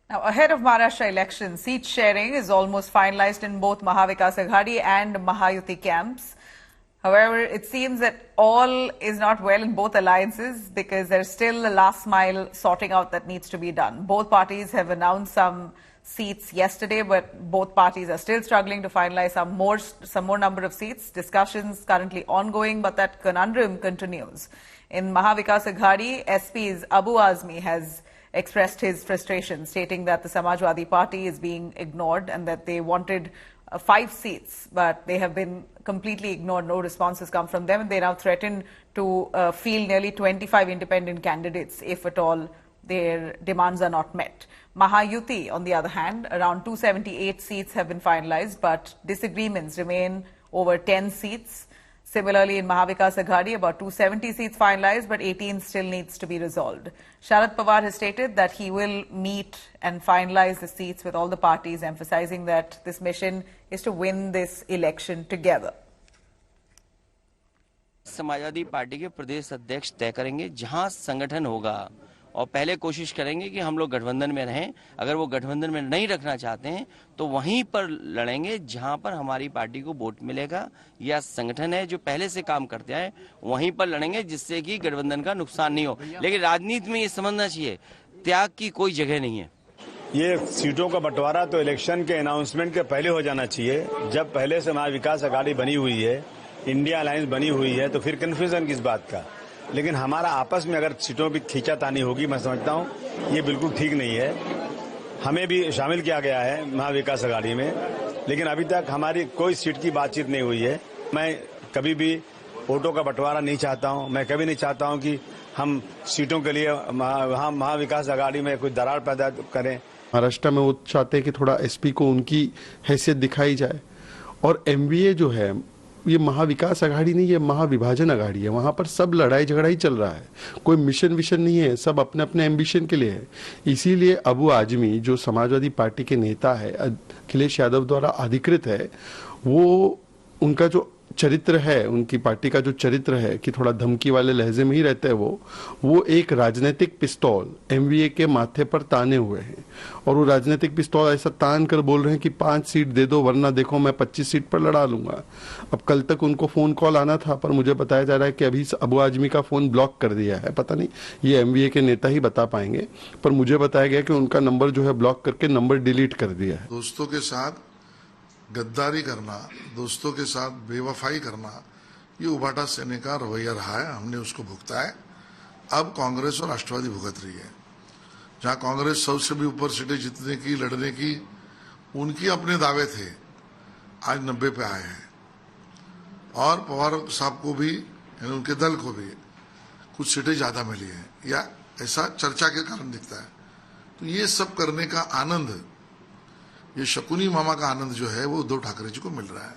Now, ahead of Maharashtra elections, seat sharing is almost finalized in both Mahavikas Aghadi and Mahayuti camps. However, it seems that all is not well in both alliances because there's still a last mile sorting out that needs to be done. Both parties have announced some seats yesterday, but both parties are still struggling to finalize some more number of seats. Discussions currently ongoing, but that conundrum continues. In Mahavikas Aghadi, SP's Abu Azmi has expressed his frustration, stating that the Samajwadi Party is being ignored and that they wanted 5 seats, but they have been completely ignored. No response has come from them, and they now threaten to field nearly 25 independent candidates if at all their demands are not met. Mahayuti, on the other hand, around 278 seats have been finalized, but disagreements remain over 10 seats. Similarly, in Mahavikas Aghadi, about 270 seats finalized, but 18 still needs to be resolved. Sharad Pawar has stated that he will meet and finalize the seats with all the parties, emphasizing that this mission is to win this election together. Samajwadi party के प्रदेश अध्यक्ष तय करेंगे जहां संगठन होगा, और पहले कोशिश करेंगे कि हम लोग गठबंधन में रहें। अगर वो गठबंधन में नहीं रखना चाहते हैं तो वहीं पर लड़ेंगे जहां पर हमारी पार्टी को वोट मिलेगा, या संगठन है जो पहले से काम करते हैं वहीं पर लड़ेंगे, जिससे कि गठबंधन का नुकसान नहीं हो। लेकिन राजनीति में ये समझना चाहिए, त्याग की कोई जगह नहीं है। ये सीटों का बंटवारा तो इलेक्शन के अनाउंसमेंट के पहले हो जाना चाहिए। जब पहले से महाविकास अघाड़ी बनी हुई है, इंडिया अलायंस बनी हुई है, तो फिर कंफ्यूजन किस बात का। लेकिन हमारा आपस में अगर सीटों की खींचातानी होगी, मैं समझता हूं ये बिल्कुल ठीक नहीं है। हमें भी शामिल किया गया है महाविकास अघाड़ी में, लेकिन अभी तक हमारी कोई सीट की बातचीत नहीं हुई है। मैं कभी भी वोटों का बंटवारा नहीं चाहता हूं। मैं कभी नहीं चाहता हूं कि हम सीटों के लिए महाविकास अघाड़ी में कोई दरार पैदा करें। महाराष्ट्र में वो चाहते हैं कि थोड़ा एसपी को उनकी हैसियत दिखाई जाए, और एमवीए जो है ये महाविकास अघाड़ी नहीं, ये महाविभाजन अघाड़ी है। वहां पर सब लड़ाई झगड़ा ही चल रहा है, कोई मिशन विशन नहीं है, सब अपने अपने एम्बिशन के लिए है। इसीलिए अबू आजमी जो समाजवादी पार्टी के नेता है, अखिलेश यादव द्वारा अधिकृत है, वो उनका जो चरित्र है, उनकी पार्टी का जो चरित्र है कि थोड़ा धमकी वाले लहजे में ही रहते हैं, वो एक राजनीतिक पिस्तौल एमवीए के माथे पर ताने हुए हैं, और वो राजनीतिक पिस्तौल ऐसा तान कर बोल रहे हैं कि 5 सीट दे दो, वरना देखो मैं 25 सीट पर लड़ा लूंगा। अब कल तक उनको फोन कॉल आना था, पर मुझे बताया जा रहा है कि अभी अबू आजमी का फोन ब्लॉक कर दिया है। पता नहीं, ये एमवीए के नेता ही बता पाएंगे, पर मुझे बताया गया कि उनका नंबर जो है ब्लॉक करके नंबर डिलीट कर दिया है। दोस्तों के साथ गद्दारी करना, दोस्तों के साथ बेवफाई करना, ये उबाटा सेने का रवैया रहा है। हमने उसको भुगता है। अब कांग्रेस और राष्ट्रवादी भुगत रही है। जहां कांग्रेस 100 से भी ऊपर सीटें जीतने की, लड़ने की उनकी अपने दावे थे, आज 90 पे आए हैं। और पवार साहब को भी, यानी उनके दल को भी कुछ सीटें ज्यादा मिली हैं, या ऐसा चर्चा के कारण दिखता है। तो ये सब करने का आनंद, ये शकुनी मामा का आनंद जो है वो उद्धव ठाकरे जी को मिल रहा है।